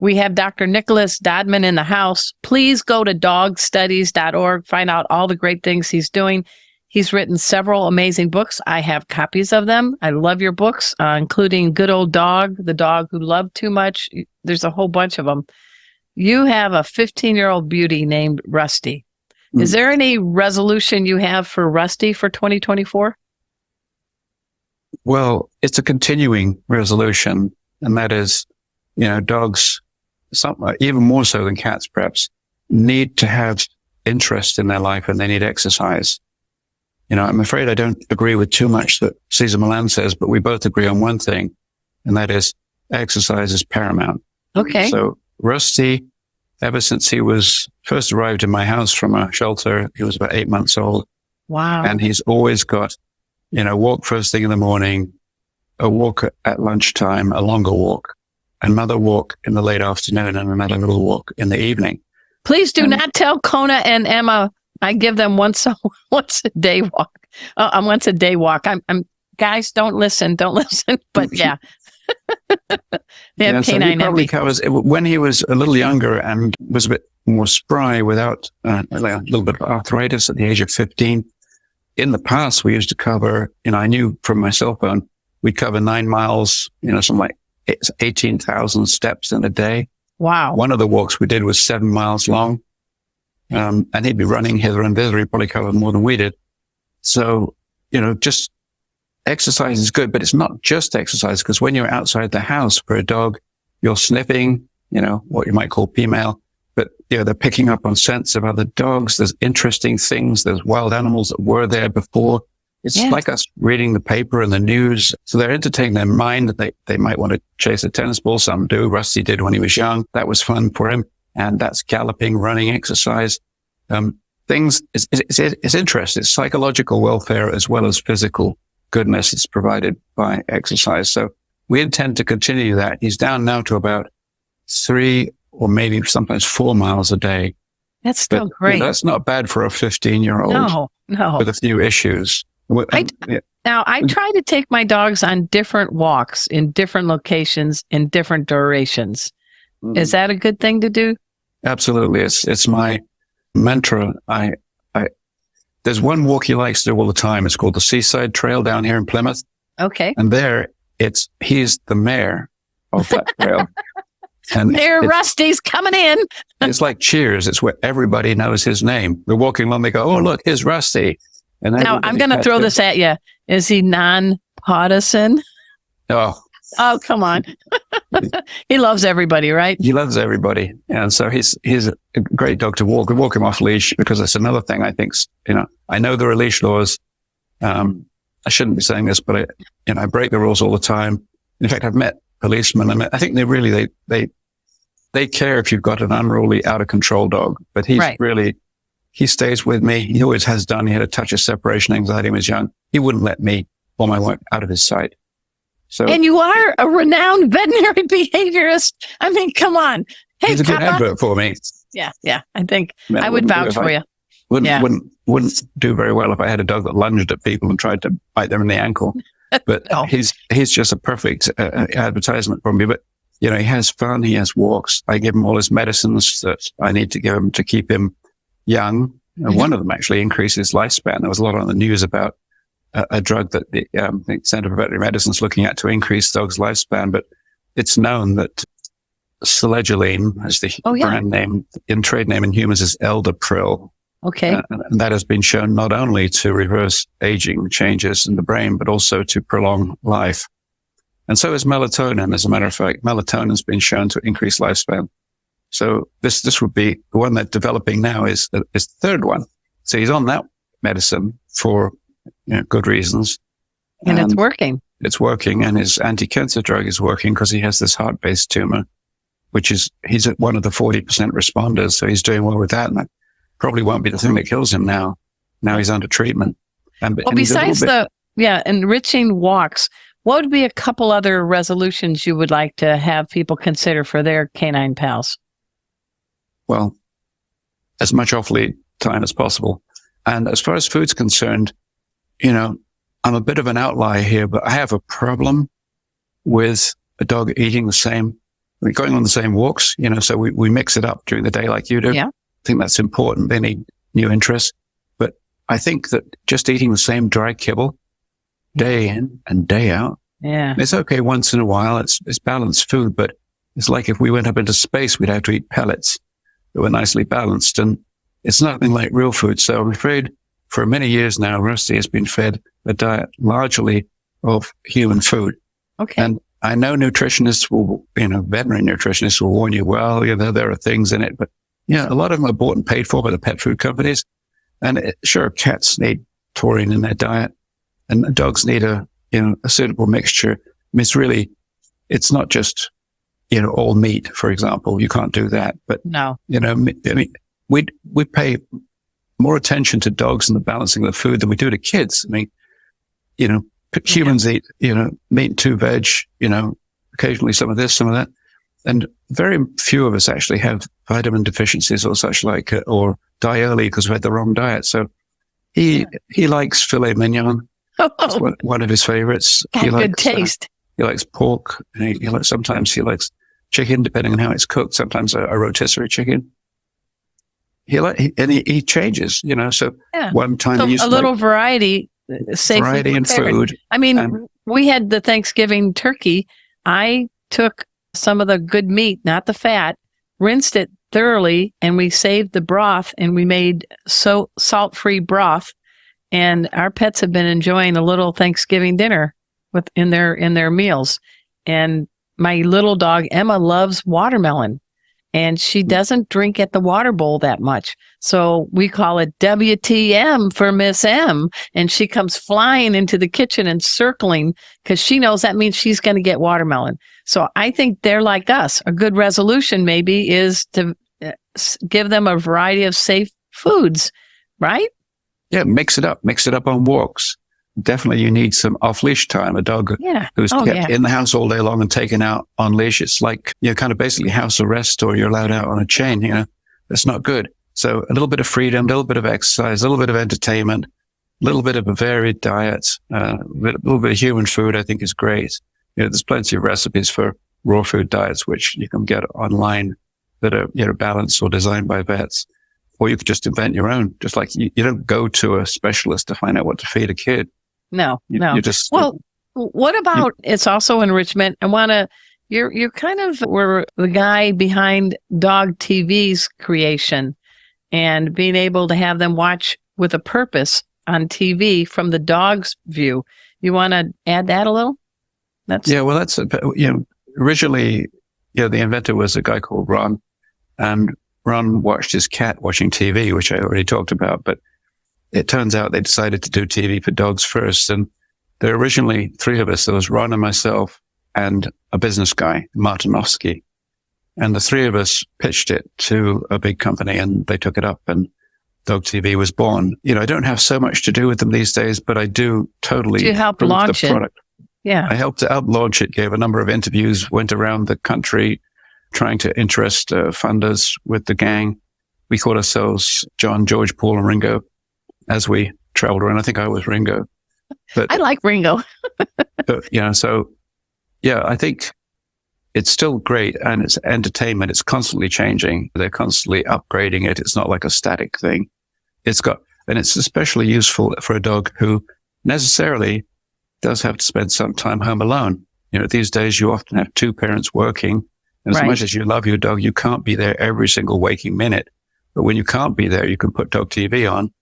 We have Dr. Nicholas Dodman in the house. Please go to dogstudies.org, find out all the great things he's doing. He's written several amazing books. I have copies of them. I love your books, including Good Old Dog, The Dog Who Loved Too Much. There's a whole bunch of them. You have a 15-year-old beauty named Rusty. Is there any resolution you have for Rusty for 2024? Well, it's a continuing resolution, and that is, dogs, even more so than cats perhaps, need to have interest in their life and they need exercise. I'm afraid I don't agree with too much that Cesar Millan says, but we both agree on one thing, and that is exercise is paramount. Okay. So Rusty, ever since he was first arrived in my house from a shelter, he was about 8 months old. Wow. And he's always got, walk first thing in the morning, a walk at lunchtime, a longer walk, another walk in the late afternoon, and another little walk in the evening. Please do not tell Kona and Emma I give them once a day walk. Once a day walk. I'm guys, don't listen. But yeah. They have so he probably covers when he was a little younger and was a bit more spry without a little bit of arthritis at the age of 15. In the past, we used to cover, I knew from my cell phone, we'd cover 9 miles, something like 18,000 steps in a day. Wow. One of the walks we did was 7 miles long. And he'd be running hither and thither. He'd probably cover more than we did. So, just exercise is good, but it's not just exercise, because when you're outside the house for a dog, you're sniffing, what you might call female, but they're picking up on scents of other dogs. There's interesting things. There's wild animals that were there before. It's like us reading the paper and the news. So they're entertaining their mind. They might want to chase a tennis ball. Some do. Rusty did when he was young. That was fun for him. And that's galloping, running, exercise. It's interesting. It's psychological welfare as well as physical goodness is provided by exercise. So we intend to continue that. He's down now to about 3 or maybe sometimes 4 miles a day. That's still great. That's not bad for a 15-year-old no. with a few issues. Now, I try to take my dogs on different walks in different locations in different durations. Is that a good thing to do? Absolutely. It's my mantra. There's one walk he likes to do all the time. It's called the Seaside Trail down here in Plymouth. Okay. And there he's the mayor of that trail. And Mayor Rusty's coming in. It's like Cheers. It's where everybody knows his name. They're walking along. They go, "Oh, look, here's Rusty." And now I'm going to throw this at you. Is he non-partisan? Oh, come on. He loves everybody, right? He loves everybody. And so he's a great dog to walk. We walk him off leash because that's another thing I think, I know there are leash laws. I shouldn't be saying this, but I break the rules all the time. In fact, I've met policemen, and I think they care if you've got an unruly, out of control dog, but he stays with me. He always has done. He had a touch of separation anxiety when he was young. He wouldn't let me or my work out of his sight. So, and you are a renowned veterinary behaviorist. I mean, come on. Hey, he's a good advert for me. Yeah. I think I would vouch for you. Wouldn't do very well if I had a dog that lunged at people and tried to bite them in the ankle. But he's just a perfect advertisement for me. But, he has fun. He has walks. I give him all his medicines that I need to give him to keep him young. And one of them actually increases lifespan. There was a lot on the news about a drug that the Center for Veterinary Medicine is looking at to increase dogs' lifespan. But it's known that selegiline, as the brand name, trade name in humans, is Elderpril. Okay. And that has been shown not only to reverse aging changes in the brain, but also to prolong life. And so is melatonin. As a matter of fact, melatonin has been shown to increase lifespan. So this would be the one that's developing now is the third one. So he's on that medicine for good reasons. And it's working. It's working. And his anti-cancer drug is working because he has this heart-based tumor, he's at one of the 40% responders. So he's doing well with that. And that probably won't be the thing that kills him now. Now he's under treatment. And besides enriching walks, what would be a couple other resolutions you would like to have people consider for their canine pals? Well, as much off-lead time as possible. And as far as food's concerned, I'm a bit of an outlier here, but I have a problem with a dog eating the same we're going on the same walks, so we mix it up during the day like you do. Yeah. I think that's important. They need new interests. But I think that just eating the same dry kibble day in and day out, it's okay once in a while. It's balanced food, but it's like if we went up into space, we'd have to eat pellets that were nicely balanced. And it's nothing like real food. So I'm afraid for many years now, Rusty has been fed a diet largely of human food. Okay. And I know nutritionists will, veterinary nutritionists will warn you, well, there are things in it, but a lot of them are bought and paid for by the pet food companies. And sure, cats need taurine in their diet and dogs need a suitable mixture. I mean, it's not just, all meat, for example. You can't do that. But, no, I mean, we pay more attention to dogs and the balancing of the food than we do to kids. I mean, humans eat, meat and 2 veg, occasionally some of this, some of that. And very few of us actually have vitamin deficiencies or such like, or die early because we had the wrong diet. So he likes filet mignon. It's one of his favorites. Got good taste. He likes pork. And sometimes he likes chicken, depending on how it's cooked. Sometimes a rotisserie chicken. He changes, So one time he used a little variety, safely variety in prepared. food. I mean, we had the Thanksgiving turkey. I took some of the good meat, not the fat, rinsed it thoroughly, and we saved the broth, and we made salt-free broth. And our pets have been enjoying a little Thanksgiving dinner in their meals. And my little dog Emma loves watermelon, and she doesn't drink at the water bowl that much. So we call it WTM for Miss M. And she comes flying into the kitchen and circling because she knows that means she's going to get watermelon. So I think they're like us. A good resolution maybe is to give them a variety of safe foods, right? Yeah, mix it up on walks. Definitely you need some off-leash time. A dog who's kept in the house all day long and taken out on leash, it's like, kind of basically house arrest, or you're allowed out on a chain, that's not good. So a little bit of freedom, a little bit of exercise, a little bit of entertainment, a little bit of a varied diet, a little bit of human food, I think is great. There's plenty of recipes for raw food diets, which you can get online that are balanced or designed by vets. Or you could just invent your own, just like you don't go to a specialist to find out what to feed a kid. No. You just, what about, it's also enrichment. You're kind of were the guy behind Dog TV's creation and being able to have them watch with a purpose on TV from the dog's view. You want to add that a little? Originally, the inventor was a guy called Ron, and Ron watched his cat watching TV, which I already talked about, but it turns out they decided to do TV for dogs first. And there were originally 3 of us. There was Ron and myself and a business guy, Martinovsky. And the 3 of us pitched it to a big company and they took it up and Dog TV was born. I don't have so much to do with them these days, but I do totally. You helped launch the product. Yeah. I helped to launch it, gave a number of interviews, went around the country trying to interest funders with the gang. We called ourselves John, George, Paul, and Ringo as we traveled around. I think I was Ringo. But, I like Ringo. I think it's still great and it's entertainment. It's constantly changing. They're constantly upgrading it. It's not like a static thing. And it's especially useful for a dog who necessarily does have to spend some time home alone. These days you often have 2 parents working. And as much as you love your dog, you can't be there every single waking minute. But when you can't be there, you can put Dog TV on.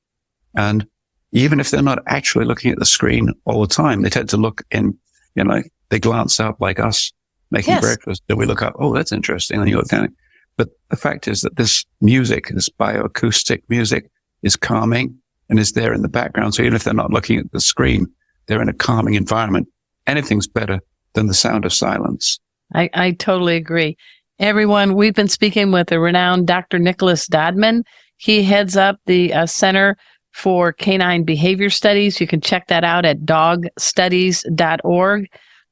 And even if they're not actually looking at the screen all the time, they tend to look in, they glance up like us making breakfast. Then we look up, oh, that's interesting. And you look down. But the fact is that this music, this bioacoustic music is calming and is there in the background. So even if they're not looking at the screen, they're in a calming environment. Anything's better than the sound of silence. I totally agree. Everyone, we've been speaking with the renowned Dr. Nicholas Dodman. He heads up the Center for Canine Behavior Studies. You can check that out at dogstudies.org.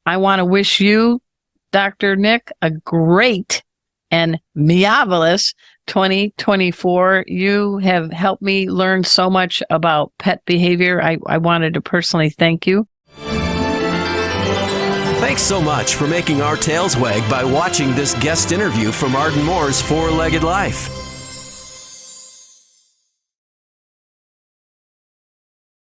I want to wish you, Dr. Nick, a great and marvelous 2024. You have helped me learn so much about pet behavior. I wanted to personally thank you. Thanks so much for making our tails wag by watching this guest interview from Arden Moore's Four-Legged Life.